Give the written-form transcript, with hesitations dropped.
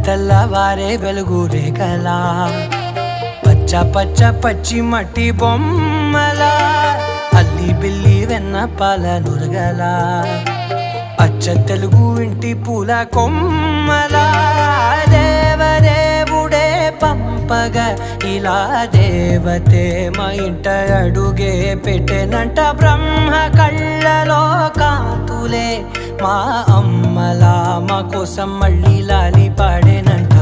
తెల్లవారే వెలుగు రేఖలా పచ్చ పచ్చ పచ్చి మట్టి బొమ్మలా అల్లి బిల్లి వెన్న పాల నురగలా అచ్చ తెలుగు ఇంటి పూల కొమ్మలా దేవదేవుడే పంపగా ఇలా దేవతే మా ఇంట అడుగే పెట్టెనంట బ్రహ్మ కళ్ళలో కాంతులే మా అమ్మలా మా కోసం మళ్ళీ లాలి పాడేనంట.